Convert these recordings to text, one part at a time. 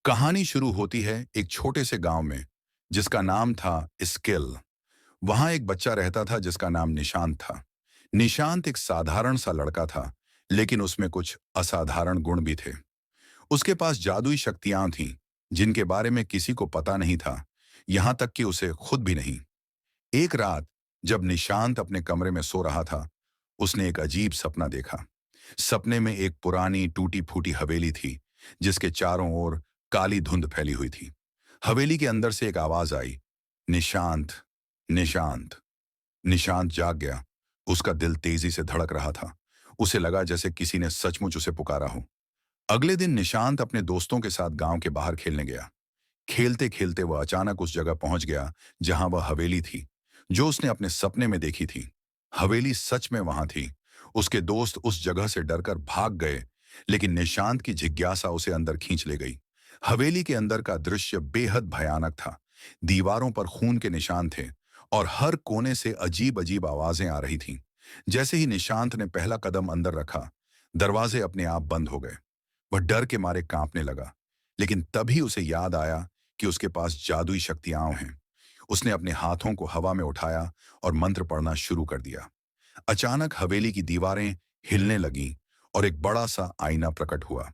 कहानी शुरू होती है एक छोटे से गांव में जिसका नाम था स्किल। वहां एक बच्चा रहता था जिसका नाम निशांत था। निशांत एक साधारण सा लड़का था, लेकिन उसमें कुछ असाधारण गुण भी थे। उसके पास जादुई शक्तियां थीं जिनके बारे में किसी को पता नहीं था, यहां तक कि उसे खुद भी नहीं। एक रात जब निशांत अपने कमरे में सो रहा था, उसने एक अजीब सपना देखा। सपने में एक पुरानी टूटी फूटी हवेली थी जिसके चारों ओर काली धुंध फैली हुई थी। हवेली के अंदर से एक आवाज आई, निशांत, निशांत। निशांत जाग गया। उसका दिल तेजी से धड़क रहा था। उसे लगा जैसे किसी ने सचमुच उसे पुकारा हो। अगले दिन निशांत अपने दोस्तों के साथ गांव के बाहर खेलने गया। खेलते खेलते वह अचानक उस जगह पहुंच गया जहां वह हवेली थी जो उसने अपने सपने में देखी थी। हवेली सच में वहां थी। उसके दोस्त उस जगह से डरकर भाग गए, लेकिन निशांत की जिज्ञासा उसे अंदर खींच ले गई। हवेली के अंदर का दृश्य बेहद भयानक था। दीवारों पर खून के निशान थे और हर कोने से अजीब अजीब आवाजें आ रही थीं। जैसे ही निशांत ने पहला कदम अंदर रखा, दरवाजे अपने आप बंद हो गए। वह डर के मारे कांपने लगा, लेकिन तभी उसे याद आया कि उसके पास जादुई शक्तियां हैं। उसने अपने हाथों को हवा में उठाया और मंत्र पढ़ना शुरू कर दिया। अचानक हवेली की दीवारें हिलने लगीं और एक बड़ा सा आईना प्रकट हुआ।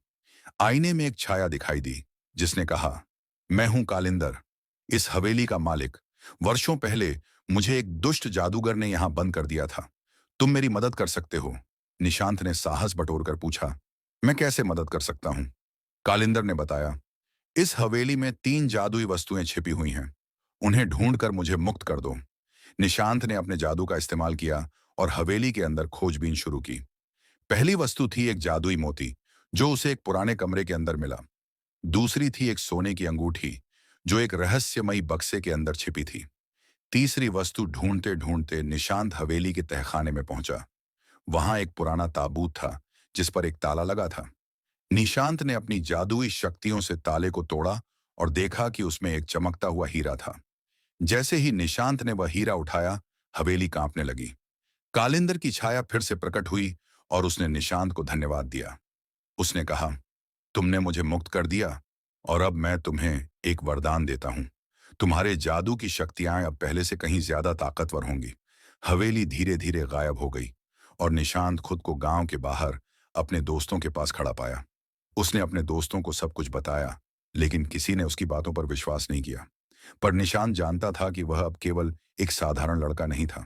आईने में एक छाया दिखाई दी जिसने कहा, मैं हूं कालिंदर, इस हवेली का मालिक। वर्षों पहले मुझे एक दुष्ट जादूगर ने यहां बंद कर दिया था। तुम मेरी मदद कर सकते हो? निशांत ने साहस बटोरकर पूछा। मैं कैसे मदद कर सकता हूं? कालिंदर ने बताया, इस हवेली में 3 जादुई वस्तुएं छिपी हुई हैं। उन्हें ढूंढकर मुझे मुक्त कर दो। निशांत ने अपने जादू का इस्तेमाल किया और हवेली के अंदर खोजबीन शुरू की। पहली वस्तु थी एक जादुई मोती जो उसे एक पुराने कमरे के अंदर मिला। दूसरी थी एक सोने की अंगूठी जो एक रहस्यमयी बक्से के अंदर छिपी थी। तीसरी वस्तु ढूंढते ढूंढते निशांत हवेली के तहखाने में पहुंचा। वहां एक पुराना ताबूत था जिस पर एक ताला लगा था। निशांत ने अपनी जादुई शक्तियों से ताले को तोड़ा और देखा कि उसमें एक चमकता हुआ हीरा था। जैसे ही निशांत ने वह हीरा उठाया, हवेली कांपने लगी। कालिंदर की छाया फिर से प्रकट हुई और उसने निशांत को धन्यवाद दिया। उसने कहा, तुमने मुझे मुक्त कर दिया और अब मैं तुम्हें एक वरदान देता हूं। तुम्हारे जादू की शक्तियां अब पहले से कहीं ज्यादा ताकतवर होंगी। हवेली धीरे धीरे गायब हो गई और निशांत खुद को गांव के बाहर अपने दोस्तों के पास खड़ा पाया। उसने अपने दोस्तों को सब कुछ बताया, लेकिन किसी ने उसकी बातों पर विश्वास नहीं किया। पर निशांत जानता था कि वह अब केवल एक साधारण लड़का नहीं था।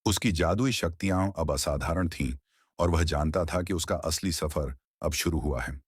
उसकी जादुई शक्तियां अब असाधारण थीं और वह जानता था कि उसका असली सफर अब शुरू हुआ है।